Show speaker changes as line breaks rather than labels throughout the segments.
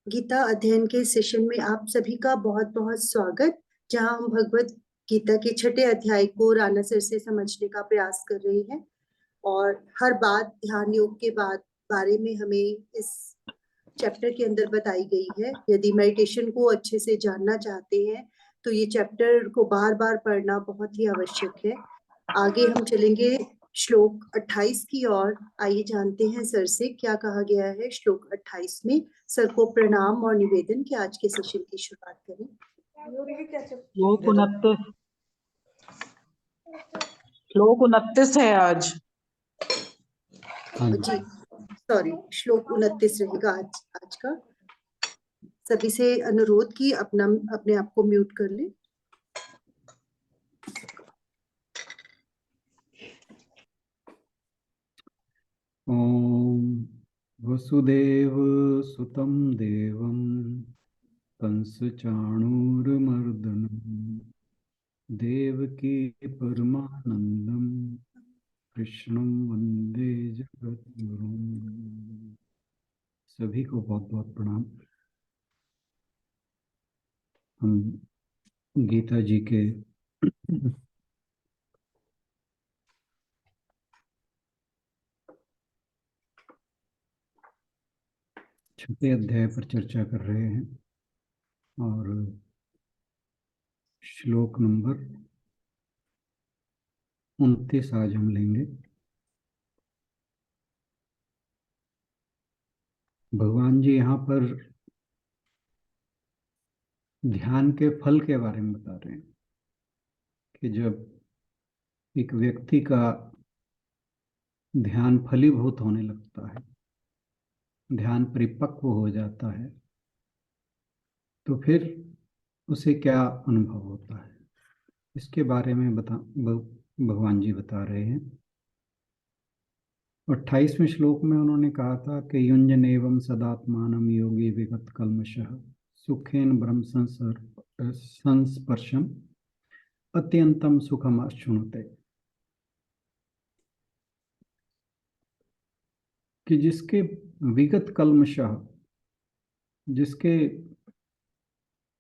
गीता अध्ययन के सेशन में आप सभी का बहुत बहुत स्वागत, जहां हम भगवत गीता के छठे अध्याय को राना सर से समझने का प्रयास कर रहे हैं। और हर बात ध्यान योग के बारे में हमें इस चैप्टर के अंदर बताई गई है। यदि मेडिटेशन को अच्छे से जानना चाहते हैं तो ये चैप्टर को बार बार पढ़ना बहुत ही आवश्यक है। आगे हम चलेंगे श्लोक 28 की ओर। आइए जानते हैं सर से क्या कहा गया है श्लोक 28 में। सर को प्रणाम और निवेदन कि आज के सेशन की शुरुआत करें।
श्लोक 29 है आज।
जी सॉरी, श्लोक 29 रहेगा आज का। सभी से अनुरोध कि अपने आप को म्यूट कर ले।
ओम वसुदेव सुतं देवं कंसचाणूरमर्दनं देवकी परमानंदं कृष्णं वंदे जगद्गुरुं। सभी को बहुत बहुत प्रणाम। हम गीता जी के छठे अध्याय पर चर्चा कर रहे हैं और श्लोक नंबर 29 आज हम लेंगे। भगवान जी यहाँ पर ध्यान के फल के बारे में बता रहे हैं कि जब एक व्यक्ति का ध्यान फलीभूत होने लगता है, ध्यान परिपक्व हो जाता है, तो फिर उसे क्या अनुभव होता है, इसके बारे में भगवान जी बता रहे हैं। 28वें श्लोक में उन्होंने कहा था कि युंजन एवं सदात्मानम योगी विगत कल्मषः सुखेन ब्रह्म संस्पर्शम अत्यंतम सुखम अश्नुते, कि जिसके विगत कल्मषः, जिसके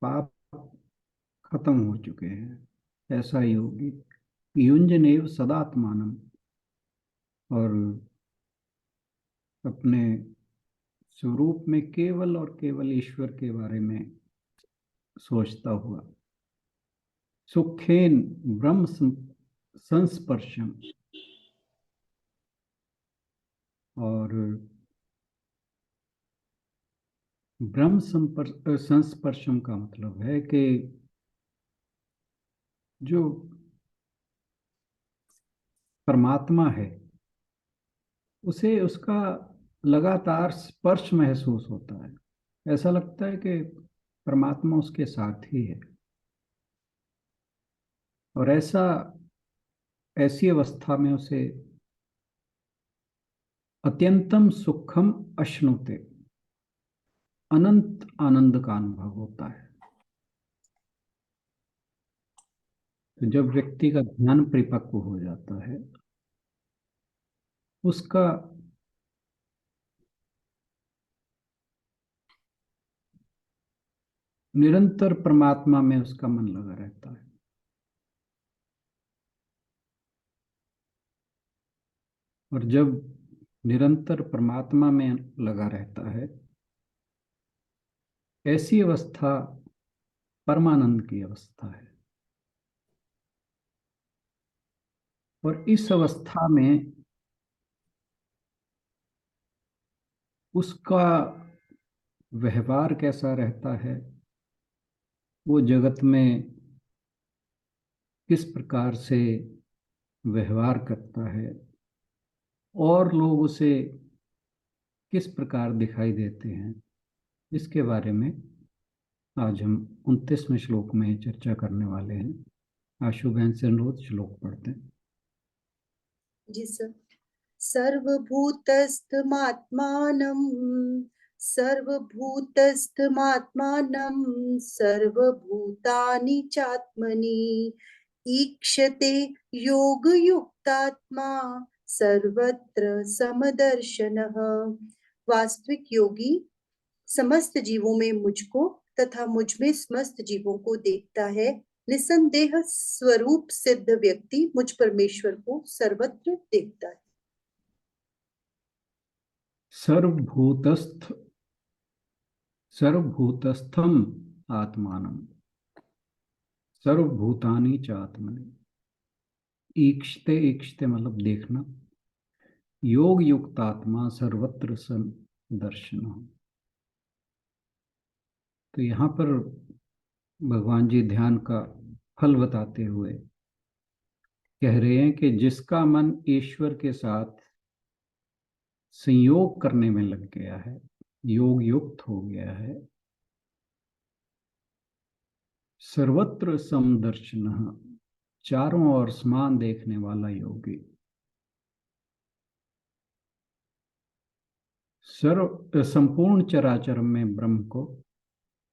पाप खत्म हो चुके हैं, ऐसा योगी युंजनेव सदात्मानम, और अपने स्वरूप में केवल और केवल ईश्वर के बारे में सोचता हुआ, सुखेन ब्रह्म संस्पर्शम, और ब्रह्म संस्पर्शम का मतलब है कि जो परमात्मा है उसे उसका लगातार स्पर्श महसूस होता है। ऐसा लगता है कि परमात्मा उसके साथ ही है, और ऐसी अवस्था में उसे अत्यंतम सुखम अश्नुते, अनंत आनंद का अनुभव होता है। तो जब व्यक्ति का ध्यान परिपक्व हो जाता है, उसका निरंतर परमात्मा में उसका मन लगा रहता है। और जब निरंतर परमात्मा में लगा रहता है, ऐसी अवस्था परमानंद की अवस्था है। और इस अवस्था में उसका व्यवहार कैसा रहता है, वो जगत में किस प्रकार से व्यवहार करता है, और लोग उसे किस प्रकार दिखाई देते हैं, इसके बारे में आज हम 29वें श्लोक में चर्चा करने वाले हैं। आशु बहन से अनुरोध, श्लोक पढ़ते हैं।
जी सर। सर्वभूतस्थमात्मानं सर्वभूतस्थमात्मानं सर्वभूतानि चात्मनि ईक्षते योगयुक्तात्मा सर्वत्र समदर्शनः। वास्तविक योगी समस्त जीवों में मुझको तथा मुझ में समस्त जीवों को देखता है। निसंदेह स्वरूप सिद्ध व्यक्ति मुझ परमेश्वर को सर्वत्र देखता है।
सर्वभूतस्थम आत्मानम सर्वभूतानि च आत्मनि। ईक्षते ईक्षते मतलब देखना। योग युक्त आत्मा सर्वत्र सन दर्शन। तो यहाँ पर भगवान जी ध्यान का फल बताते हुए कह रहे हैं कि जिसका मन ईश्वर के साथ संयोग करने में लग गया है, योग युक्त हो गया है, सर्वत्र समदर्शन, चारों ओर समान देखने वाला योगी, सर्व संपूर्ण चराचर में ब्रह्म को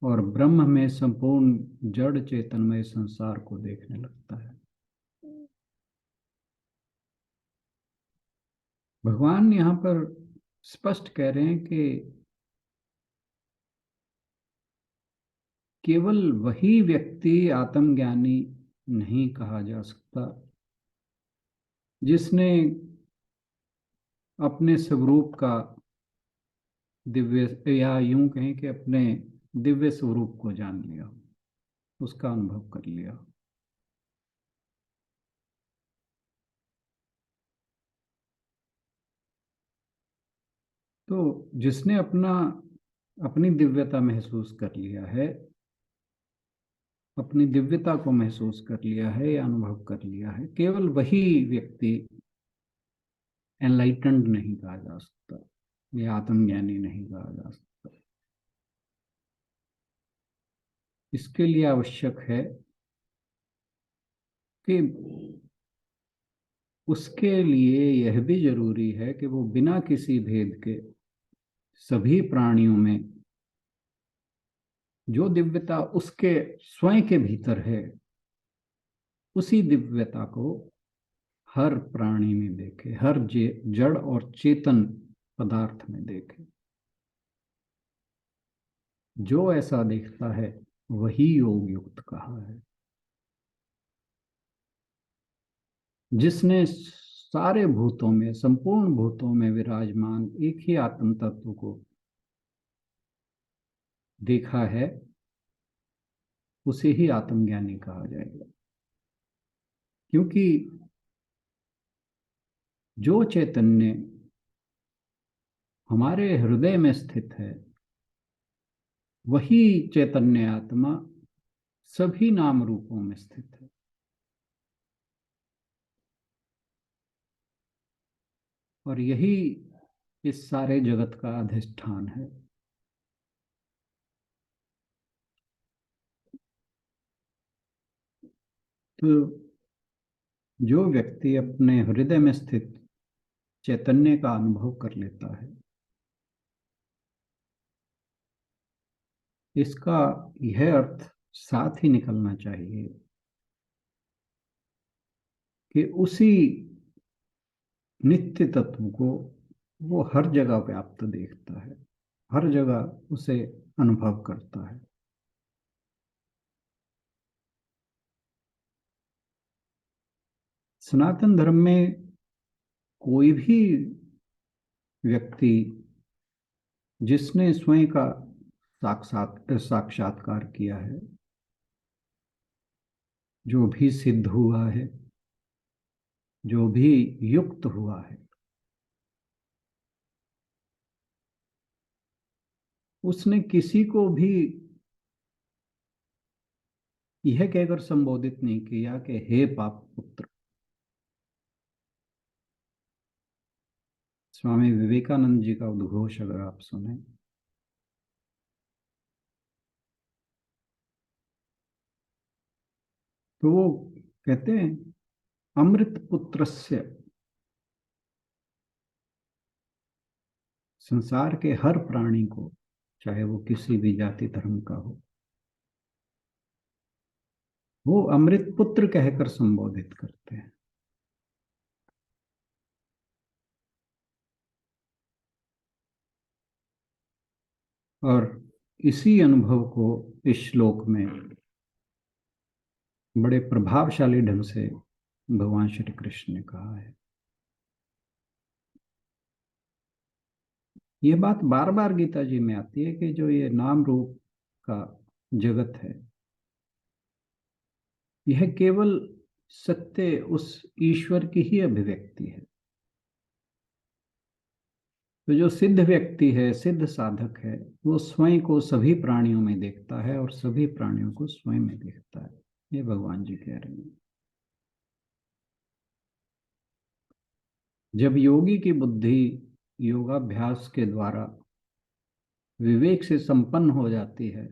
और ब्रह्म में संपूर्ण जड़ चेतनमय संसार को देखने लगता है। भगवान यहाँ पर स्पष्ट कह रहे हैं कि केवल वही व्यक्ति आत्मज्ञानी नहीं कहा जा सकता जिसने अपने स्वरूप का दिव्य, या यूं कहें कि अपने दिव्य स्वरूप को जान लिया, उसका अनुभव कर लिया। तो जिसने अपनी दिव्यता महसूस कर लिया है, अपनी दिव्यता को महसूस कर लिया है या अनुभव कर लिया है, केवल वही व्यक्ति एनलाइटेंड नहीं कहा जा सकता या आत्मज्ञानी नहीं कहा जा सकता। इसके लिए आवश्यक है कि उसके लिए यह भी जरूरी है कि वो बिना किसी भेद के सभी प्राणियों में जो दिव्यता उसके स्वयं के भीतर है, उसी दिव्यता को हर प्राणी में देखे, हर जड़ और चेतन पदार्थ में देखे। जो ऐसा देखता है वही योग युक्त कहा है। जिसने सारे भूतों में, संपूर्ण भूतों में विराजमान एक ही आत्म तत्व को देखा है, उसे ही आत्मज्ञानी कहा जाएगा। क्योंकि जो चैतन्य हमारे हृदय में स्थित है, वही चैतन्य आत्मा सभी नाम रूपों में स्थित है। और यही इस सारे जगत का अधिष्ठान है। तो जो व्यक्ति अपने हृदय में स्थित चैतन्य का अनुभव कर लेता है, इसका यह अर्थ साथ ही निकलना चाहिए कि उसी नित्य तत्व को वो हर जगह व्याप्त देखता है, हर जगह उसे अनुभव करता है। सनातन धर्म में कोई भी व्यक्ति जिसने स्वयं का साक्षात्कार किया है, जो भी सिद्ध हुआ है, जो भी युक्त हुआ है, उसने किसी को भी यह कहकर संबोधित नहीं किया कि हे पाप पुत्र। स्वामी विवेकानंद जी का उद्घोष अगर आप सुने, तो वो कहते हैं अमृत पुत्रस्य, संसार के हर प्राणी को, चाहे वो किसी भी जाति धर्म का हो, वो अमृत पुत्र कहकर संबोधित करते हैं। और इसी अनुभव को इस श्लोक में बड़े प्रभावशाली ढंग से भगवान श्री कृष्ण ने कहा है। ये बात बार बार गीता जी में आती है कि जो ये नाम रूप का जगत है, यह केवल सत्य उस ईश्वर की ही अभिव्यक्ति है। तो जो सिद्ध व्यक्ति है, सिद्ध साधक है, वो स्वयं को सभी प्राणियों में देखता है और सभी प्राणियों को स्वयं में देखता है। ये भगवान जी कह रहे हैं। जब योगी की बुद्धि योगाभ्यास के द्वारा विवेक से संपन्न हो जाती है,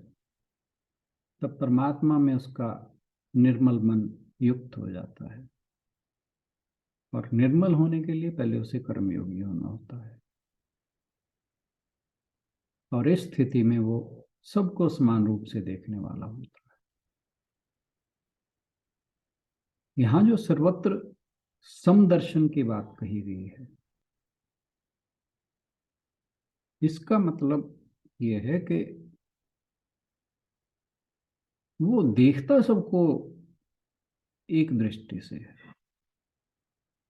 तब परमात्मा में उसका निर्मल मन युक्त हो जाता है। और निर्मल होने के लिए पहले उसे कर्मयोगी होना होता है। और इस स्थिति में वो सबको समान रूप से देखने वाला होता है। यहां जो सर्वत्र समदर्शन की बात कही गई है, इसका मतलब यह है कि वो देखता सबको एक दृष्टि से है,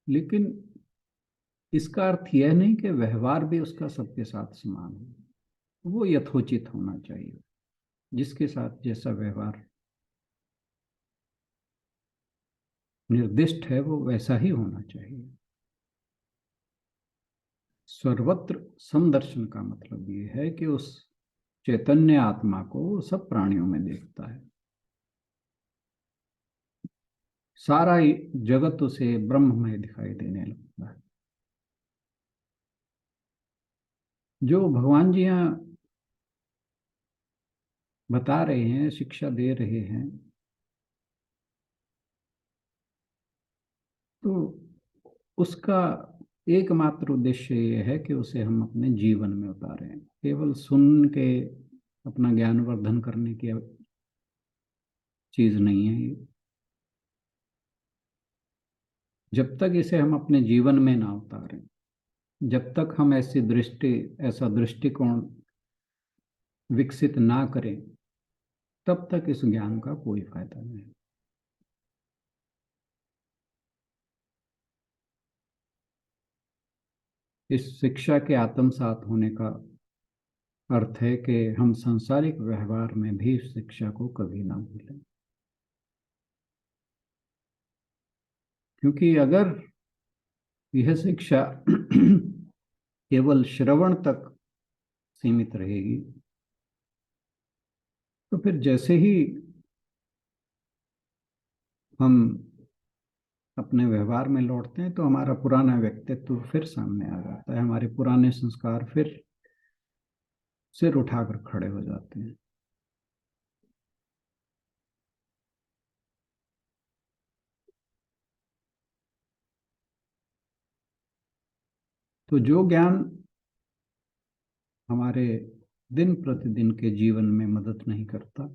लेकिन इसका अर्थ यह नहीं कि व्यवहार भी उसका सबके साथ समान हो। वो यथोचित होना चाहिए। जिसके साथ जैसा व्यवहार निर्दिष्ट है वो वैसा ही होना चाहिए। सर्वत्र समदर्शन का मतलब ये है कि उस चैतन्य आत्मा को वो सब प्राणियों में देखता है। सारा जगत उसे ब्रह्ममय दिखाई देने लगता है। जो भगवान जी यहाँ बता रहे हैं, शिक्षा दे रहे हैं, तो उसका एकमात्र उद्देश्य ये है कि उसे हम अपने जीवन में उतारें। केवल सुन के अपना ज्ञान वर्धन करने की चीज नहीं है ये। जब तक इसे हम अपने जीवन में ना उतारें, जब तक हम ऐसा दृष्टिकोण विकसित ना करें, तब तक इस ज्ञान का कोई फायदा नहीं। इस शिक्षा के आत्मसात होने का अर्थ है कि हम सांसारिक व्यवहार में भी इस शिक्षा को कभी ना भूलें। क्योंकि अगर यह शिक्षा केवल श्रवण तक सीमित रहेगी, तो फिर जैसे ही हम अपने व्यवहार में लौटते हैं तो हमारा पुराना व्यक्तित्व फिर सामने आ जाता है। हमारे पुराने संस्कार फिर सिर उठाकर खड़े हो जाते हैं। तो जो ज्ञान हमारे दिन प्रतिदिन के जीवन में मदद नहीं करता,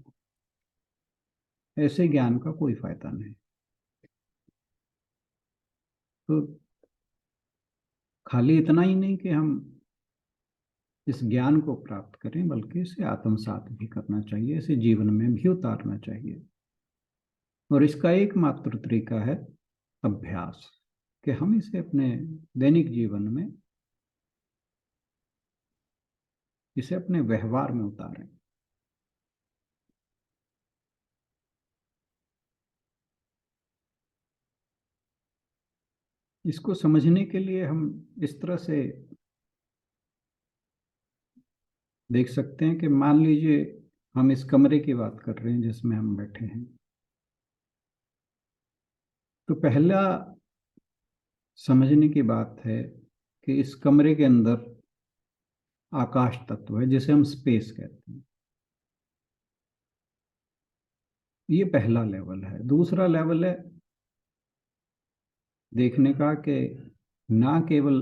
ऐसे ज्ञान का कोई फायदा नहीं। तो खाली इतना ही नहीं कि हम इस ज्ञान को प्राप्त करें, बल्कि इसे आत्मसात भी करना चाहिए, इसे जीवन में भी उतारना चाहिए। और इसका एकमात्र तरीका है अभ्यास, कि हम इसे अपने दैनिक जीवन में, इसे अपने व्यवहार में उतारें। इसको समझने के लिए हम इस तरह से देख सकते हैं कि मान लीजिए हम इस कमरे की बात कर रहे हैं जिसमें हम बैठे हैं। तो पहला समझने की बात है कि इस कमरे के अंदर आकाश तत्व है, जिसे हम स्पेस कहते हैं। ये पहला लेवल है। दूसरा लेवल है देखने का कि ना केवल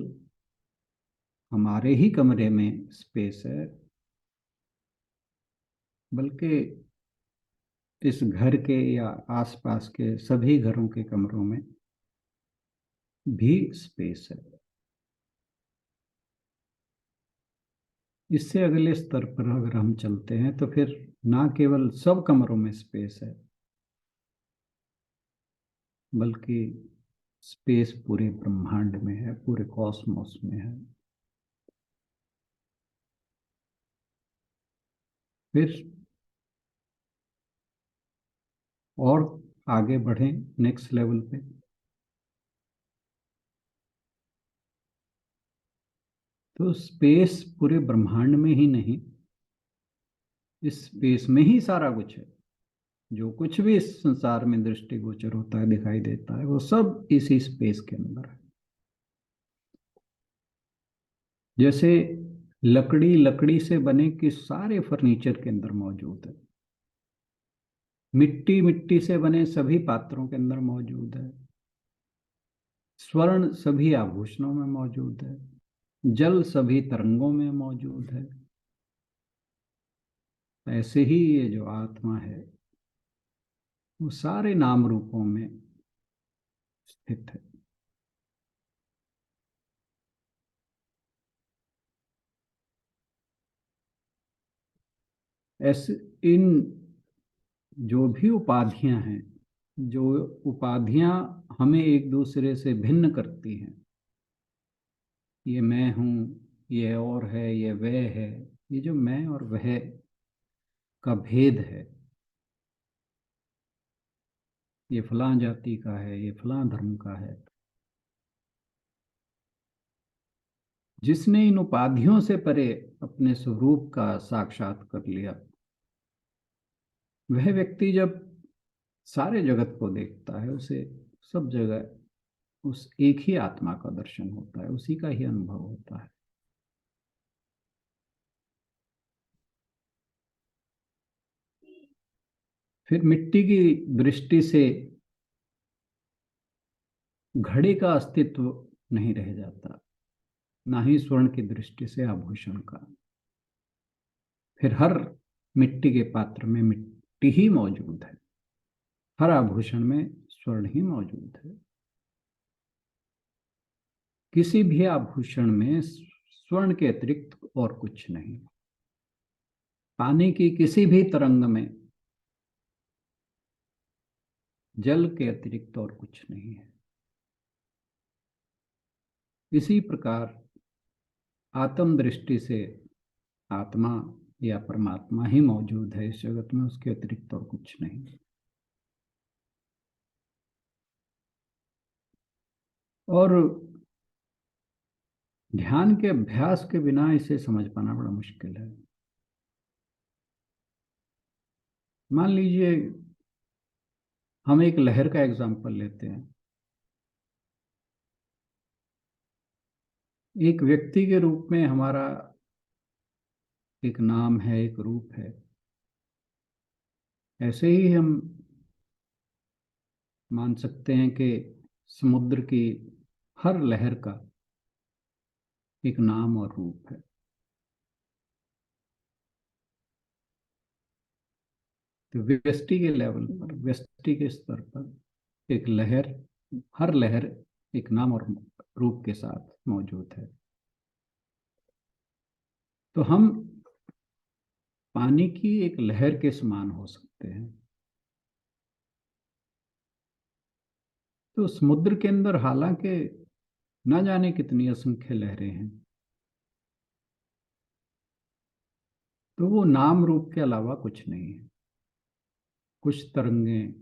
हमारे ही कमरे में स्पेस है, बल्कि इस घर के या आसपास के सभी घरों के कमरों में भी स्पेस है। इससे अगले स्तर पर अगर हम चलते हैं तो फिर ना केवल सब कमरों में स्पेस है, बल्कि स्पेस पूरे ब्रह्मांड में है, पूरे कॉस्मोस में है। फिर और आगे बढ़ें नेक्स्ट लेवल पे, तो स्पेस पूरे ब्रह्मांड में ही नहीं, इस स्पेस में ही सारा कुछ है। जो कुछ भी इस संसार में दृष्टिगोचर होता है, दिखाई देता है, वो सब इसी स्पेस के अंदर है। जैसे लकड़ी लकड़ी से बने के सारे फर्नीचर के अंदर मौजूद है, मिट्टी मिट्टी से बने सभी पात्रों के अंदर मौजूद है, स्वर्ण सभी आभूषणों में मौजूद है, जल सभी तरंगों में मौजूद है। ऐसे ही ये जो आत्मा है वो सारे नाम रूपों में स्थित है। ऐसे इन जो भी उपाधियां हैं, जो उपाधियां हमें एक दूसरे से भिन्न करती हैं, ये मैं हूँ, ये और है, ये वह है, ये जो मैं और वह का भेद है, ये फलां जाति का है, ये फलां धर्म का है, जिसने इन उपाधियों से परे अपने स्वरूप का साक्षात कर लिया, वह व्यक्ति जब सारे जगत को देखता है, उसे सब जगह उस एक ही आत्मा का दर्शन होता है, उसी का ही अनुभव होता है। फिर मिट्टी की दृष्टि से घड़े का अस्तित्व नहीं रह जाता, ना ही स्वर्ण की दृष्टि से आभूषण का। फिर हर मिट्टी के पात्र में मिट्टी ही मौजूद है, हर आभूषण में स्वर्ण ही मौजूद है। किसी भी आभूषण में स्वर्ण के अतिरिक्त और कुछ नहीं। पानी की किसी भी तरंग में जल के अतिरिक्त और कुछ नहीं है। इसी प्रकार आत्म दृष्टि से आत्मा या परमात्मा ही मौजूद है इस जगत में, उसके अतिरिक्त और कुछ नहीं। और ध्यान के अभ्यास के बिना इसे समझ पाना बड़ा मुश्किल है। मान लीजिए हम एक लहर का एग्जाम्पल लेते हैं। एक व्यक्ति के रूप में हमारा एक नाम है, एक रूप है। ऐसे ही हम मान सकते हैं कि समुद्र की हर लहर का एक नाम और रूप है। तो व्यष्टि के लेवल पर, व्यष्टि के स्तर पर एक लहर, हर लहर एक नाम और रूप के साथ मौजूद है। तो हम पानी की एक लहर के समान हो सकते हैं। तो समुद्र के अंदर हालांकि न जाने कितनी असंख्य लहरें हैं, तो वो नाम रूप के अलावा कुछ नहीं है। कुछ तरंगें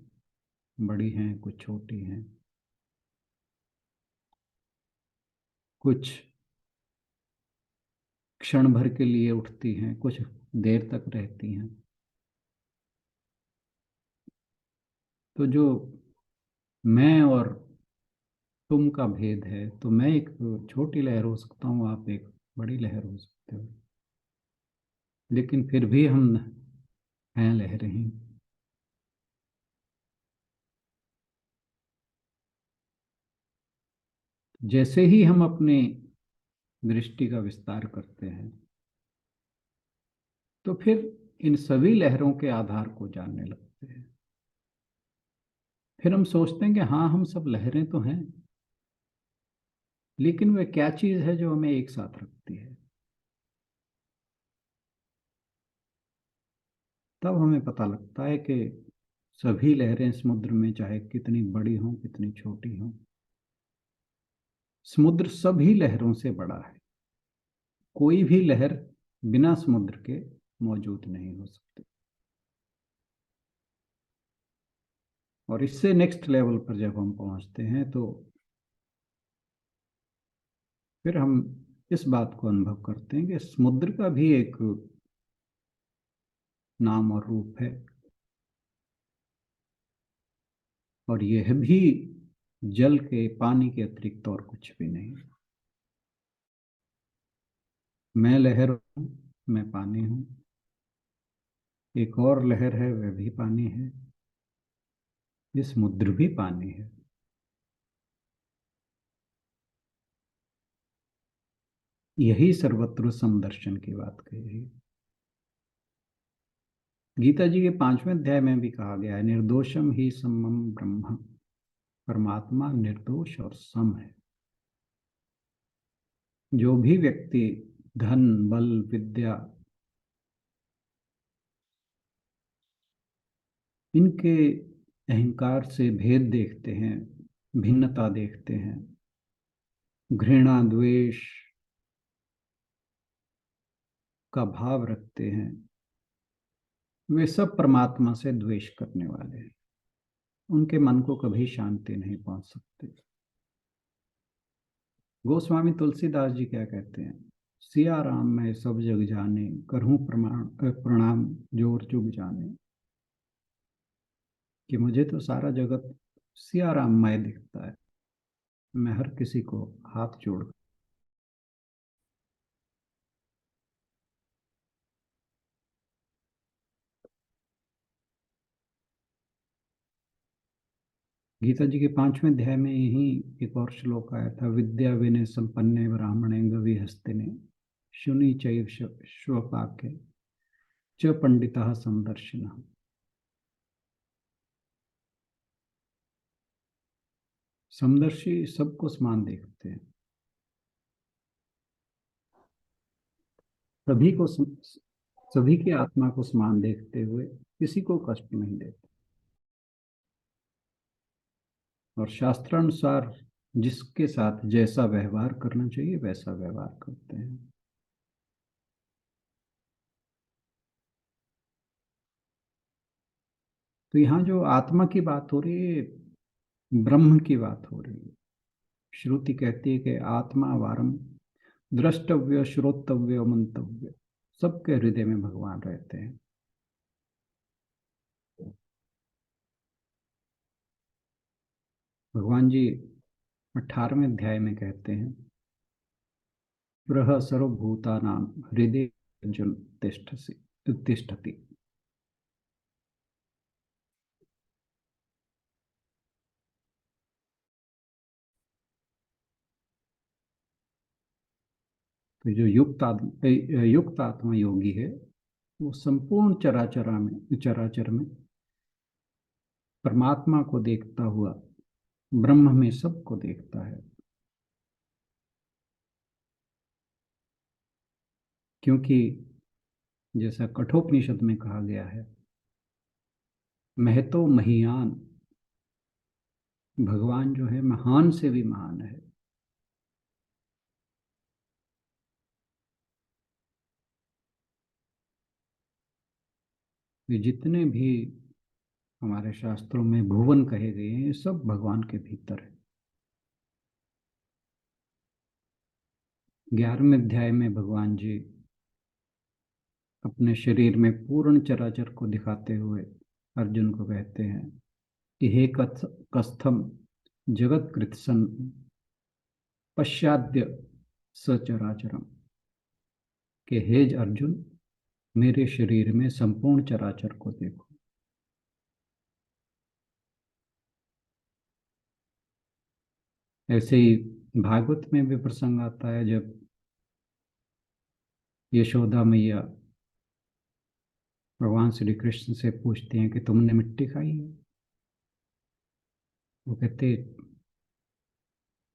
बड़ी हैं, कुछ छोटी हैं, कुछ क्षण भर के लिए उठती हैं, कुछ देर तक रहती हैं। तो जो मैं और तुम का भेद है, तो मैं एक छोटी लहर हो सकता हूँ, आप एक बड़ी लहर हो सकते हो, लेकिन फिर भी हम हैं लहरें ही। जैसे ही हम अपने दृष्टि का विस्तार करते हैं, तो फिर इन सभी लहरों के आधार को जानने लगते हैं। फिर हम सोचते हैं कि हाँ, हम सब लहरें तो हैं, लेकिन वह क्या चीज है जो हमें एक साथ रखती है? तब हमें पता लगता है कि सभी लहरें समुद्र में चाहे कितनी बड़ी हों कितनी छोटी हों, समुद्र सभी लहरों से बड़ा है। कोई भी लहर बिना समुद्र के मौजूद नहीं हो सकती। और इससे नेक्स्ट लेवल पर जब हम पहुंचते हैं तो फिर हम इस बात को अनुभव करते हैं कि समुद्र का भी एक नाम और रूप है, और यह भी जल के पानी के अतिरिक्त और कुछ भी नहीं। मैं लहर हूं, मैं पानी हूं, एक और लहर है वह भी पानी है, ये समुद्र भी पानी है। यही सर्वत्र समदर्शन की बात कही है। गीता जी के 5वें अध्याय में भी कहा गया है, निर्दोषम ही समम ब्रह्म। परमात्मा निर्दोष और सम है। जो भी व्यक्ति धन, बल, विद्या, इनके अहंकार से भेद देखते हैं, भिन्नता देखते हैं, घृणा द्वेष का भाव रखते हैं, वे सब परमात्मा से द्वेष करने वाले हैं। उनके मन को कभी शांति नहीं पहुंच सकती। गोस्वामी तुलसीदास जी क्या कहते हैं, सिया राम मैं सब जग जाने, करहूं प्रणाम जोर जुग जाने। कि मुझे तो सारा जगत सिया राममय दिखता है, मैं हर किसी को हाथ जोड़। गीता जी के 5वें अध्याय में यही एक और श्लोक आया था, विद्या विनय संपन्ने ब्राह्मणे गवि हस्तिने शुनि चैव श्वपाके च पंडिता समदर्शिन। समदर्शी सबको समान देखते हैं, सभी की आत्मा को समान देखते हुए किसी को कष्ट नहीं देते। और शास्त्रानुसार जिसके साथ जैसा व्यवहार करना चाहिए वैसा व्यवहार करते हैं। तो यहाँ जो आत्मा की बात हो रही है, ब्रह्म की बात हो रही है। श्रुति कहती है कि आत्मा वारम द्रष्टव्य श्रोतव्य मंतव्य, सबके हृदय में भगवान रहते हैं। भगवान जी 18वें अध्याय में कहते हैं, प्रह सर्वभूतानां हृदय अर्जुन तिष्ठति। तो जो युक्त आत्मा योगी है वो संपूर्ण चराचर में परमात्मा को देखता हुआ ब्रह्म में सबको देखता है। क्योंकि जैसा कठोपनिषद में कहा गया है, महतो महीयान, भगवान जो है महान से भी महान है। ये जितने भी हमारे शास्त्रों में भुवन कहे गए हैं, सब भगवान के भीतर है। 11वें अध्याय में भगवान जी अपने शरीर में पूर्ण चराचर को दिखाते हुए अर्जुन को कहते हैं कि हे कस्थम जगत कृत्सन पश्चाद्य सचराचरम, कि हे अर्जुन मेरे शरीर में संपूर्ण चराचर को देखो। ऐसे ही भागवत में भी प्रसंग आता है जब यशोदा मैया भगवान श्री कृष्ण से पूछते हैं कि तुमने मिट्टी खाई है। वो कहते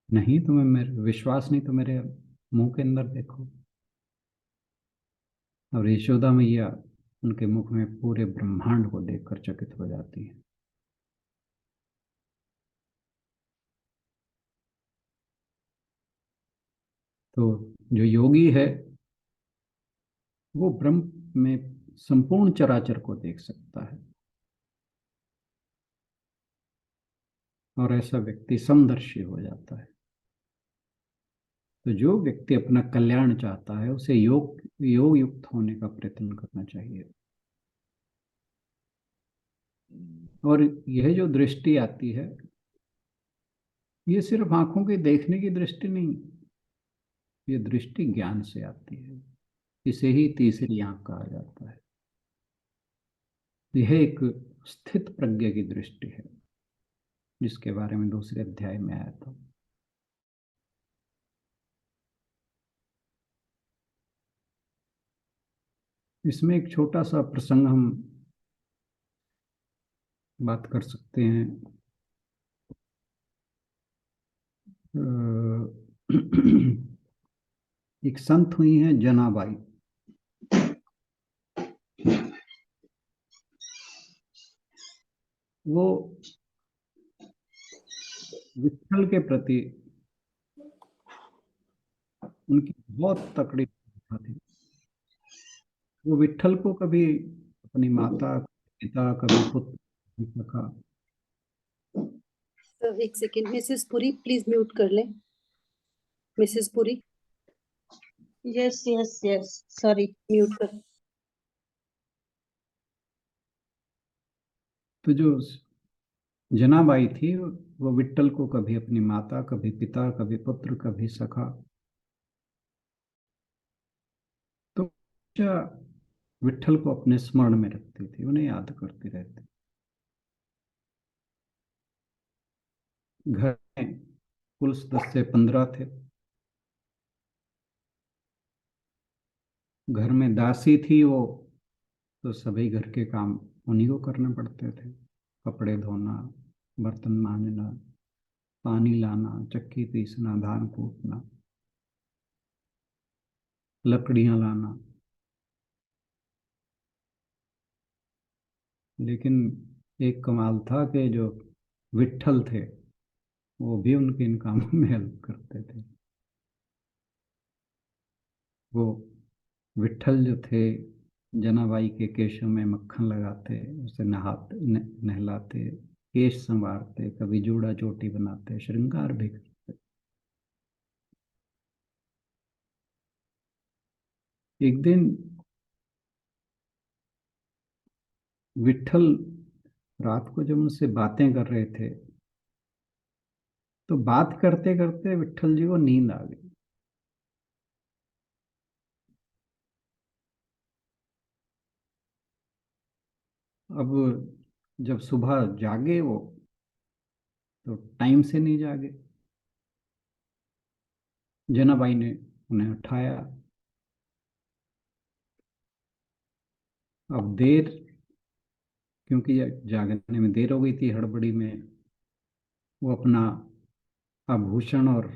नहीं, तुम्हें मेरे विश्वास नहीं तो मेरे मुंह के अंदर देखो। और यशोदा मैया उनके मुख में पूरे ब्रह्मांड को देखकर चकित हो जाती है। तो जो योगी है वो ब्रह्म में संपूर्ण चराचर को देख सकता है, और ऐसा व्यक्ति समदर्शी हो जाता है। तो जो व्यक्ति अपना कल्याण चाहता है उसे योग युक्त होने का प्रयत्न करना चाहिए। और यह जो दृष्टि आती है ये सिर्फ आंखों के देखने की दृष्टि नहीं, ये दृष्टि ज्ञान से आती है। इसे ही तीसरी आंख कहा जाता है। यह एक स्थित प्रज्ञ की दृष्टि है, जिसके बारे में दूसरे अध्याय में आया था। इसमें एक छोटा सा प्रसंग हम बात कर सकते हैं। एक संत हुई हैं जनाबाई। वो विठल के प्रति उनकी बहुत तकड़ी इच्छा थी। वो विठल को कभी अपनी माता, पिता, कभी पुत्र नहीं सखा।
सर एक second, Mrs Puri please mute कर लें। Mrs Puri
yes yes yes, sorry.
Mute कर।
तो जो जनाबाई थी वो विठल को कभी अपनी माता, कभी पिता, कभी पुत्र, कभी सखा। तो हमेशा विठल को अपने स्मरण में रखती थी, उन्हें याद करती रहती। घर में कुल 10 से 15 थे। घर में दासी थी वो, तो सभी घर के काम उन्हीं को करने पड़ते थे। कपड़े धोना, बर्तन मांजना, पानी लाना, चक्की पीसना, धान कूटना, लकड़ियां लाना। लेकिन एक कमाल था कि जो विठल थे वो भी उनके इन कामों में हेल्प करते थे। वो विठल जो थे जनाबाई के केशों में मक्खन लगाते, उसे नहलाते, केश संवारते, कभी जूड़ा चोटी बनाते, श्रृंगार भी करते। एक दिन विठल रात को जब उनसे बातें कर रहे थे तो बात करते करते विठल जी को नींद आ गई। अब जब सुबह जागे वो तो टाइम से नहीं जागे। जनाबाई ने उन्हें उठाया। अब देर, क्योंकि जागने में देर हो गई थी, हड़बड़ी में वो अपना आभूषण और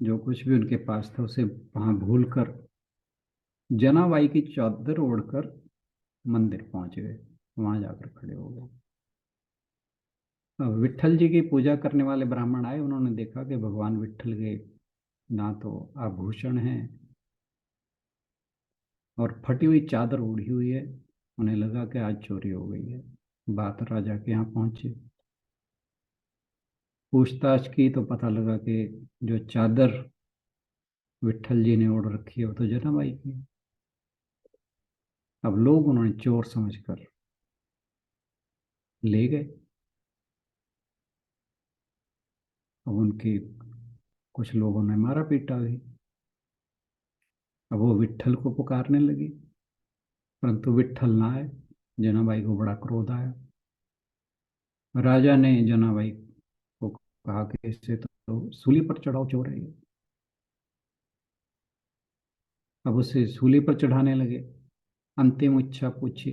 जो कुछ भी उनके पास था उसे वहां भूलकर जनाबाई की चादर ओढ़कर मंदिर पहुंच गए। वहां जाकर खड़े हो गए। अब विठल जी की पूजा करने वाले ब्राह्मण आए। उन्होंने देखा कि भगवान विठल के ना तो आभूषण हैं और फटी हुई चादर ओढ़ी हुई है। उन्हें लगा कि आज चोरी हो गई है। बात राजा के यहाँ पहुंची। पूछताछ की तो पता लगा कि जो चादर विठल जी ने ओढ़ रखी है वो तो जनाबाई की है। अब लोग उन्होंने चोर समझकर ले गए। अब उनके कुछ लोगों ने मारा पीटा भी। अब वो विठल को पुकारने लगी, परंतु विठल ना आए। जनाबाई को बड़ा क्रोध आया। राजा ने जनाबाई को कहा कि इसे तो सूली पर चढ़ाओ, चोर है ये। अब उसे सूली पर चढ़ाने लगे। अंतिम इच्छा पूछी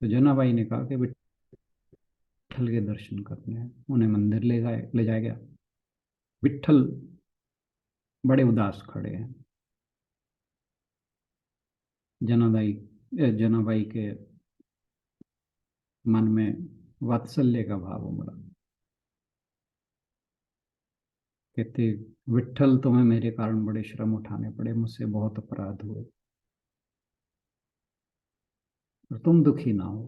तो जनाबाई ने कहा कि विठल के दर्शन करने हैं। उन्हें मंदिर ले जाया गया। विठल बड़े उदास खड़े हैं। जनाबाई के मन में वात्सल्य का भाव उमड़ा। कहते, विट्ठल, तुम्हें मेरे कारण बड़े श्रम उठाने पड़े, मुझसे बहुत अपराध हुए, और तुम दुखी ना हो।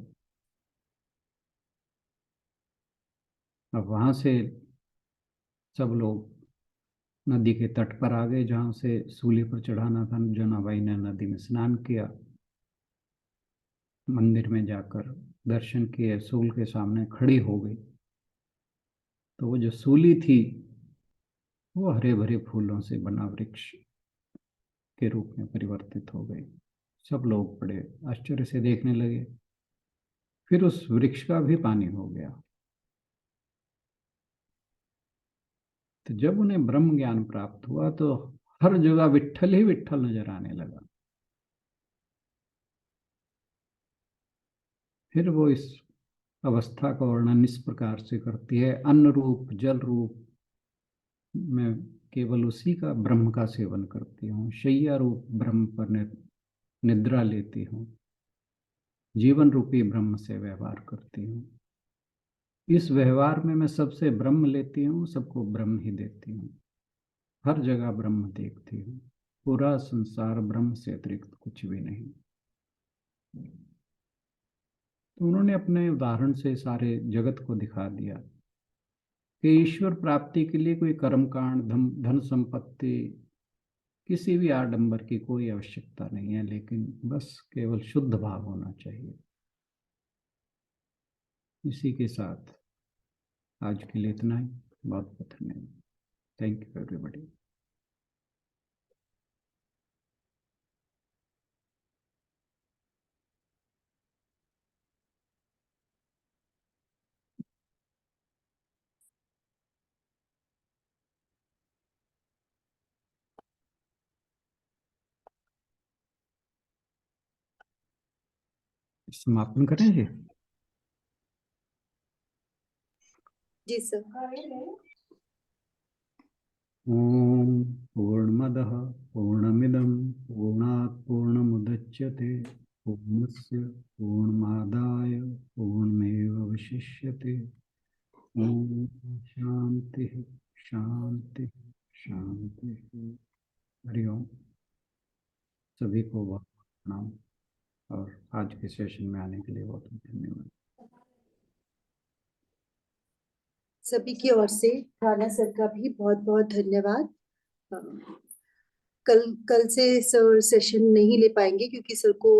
अब वहां से सब लोग नदी के तट पर आ गए, जहां से सूली पर चढ़ाना था। जनाबाई ने नदी में स्नान किया, मंदिर में जाकर दर्शन किए, सूल के सामने खड़ी हो गई। तो वो जो सूली थी वो हरे भरे फूलों से बना वृक्ष के रूप में परिवर्तित हो गई। सब लोग बड़े आश्चर्य से देखने लगे। फिर उस वृक्ष का भी पानी हो गया। तो जब उन्हें ब्रह्म ज्ञान प्राप्त हुआ तो हर जगह विट्ठल ही विट्ठल नजर आने लगा। फिर वो इस अवस्था का वर्णन इस प्रकार से करती है, अन्न रूप जल रूप मैं केवल उसी का ब्रह्म का सेवन करती हूँ, शैया रूप ब्रह्म पर निद्रा लेती हूँ, जीवन रूपी ब्रह्म से व्यवहार करती हूँ। इस व्यवहार में मैं सबसे ब्रह्म लेती हूँ, सबको ब्रह्म ही देती हूँ, हर जगह ब्रह्म देखती हूँ। पूरा संसार ब्रह्म से अतिरिक्त कुछ भी नहीं। तो उन्होंने अपने उदाहरण से सारे जगत को दिखा दिया कि ईश्वर प्राप्ति के लिए कोई कर्मकांड, धन संपत्ति, किसी भी आडंबर की कोई आवश्यकता नहीं है, लेकिन बस केवल शुद्ध भाव होना चाहिए। इसी के साथ आज के लिए इतना ही। बहुत बहुत धन्यवाद। Thank you everybody. समापन करेंगे।
जी सर।
ओम पूर्णमदः पूर्णमिदं पूर्णात् पूर्णमुदच्यते पूर्णस्य पूर्णमादाय पूर्णमेवावशिष्यते। ओम शांति शांति शांति। हरि ओम। सभी को बहुत प्रणाम और आज के सेशन में आने के लिए बहुत धन्यवाद।
सभी की ओर से राणा सर का भी बहुत बहुत धन्यवाद। कल से सर सेशन नहीं ले पाएंगे क्योंकि सर को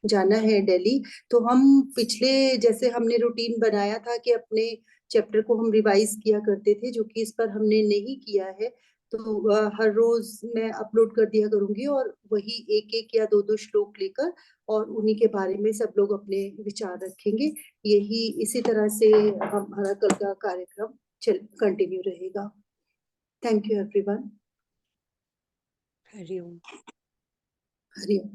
जाना है दिल्ली। तो हम पिछले जैसे हमने रूटीन बनाया था कि अपने चैप्टर को हम रिवाइज किया करते थे, जो कि इस पर हमने नहीं किया है। तो हर रोज मैं अपलोड कर दिया करूंगी और वही एक एक या दो दो श्लोक लेकर और उन्हीं के बारे में सब लोग अपने विचार रखेंगे। यही इसी तरह से हमारा कल का कार्यक्रम कंटिन्यू रहेगा। Thank you everyone.
Hariom.
Hariom.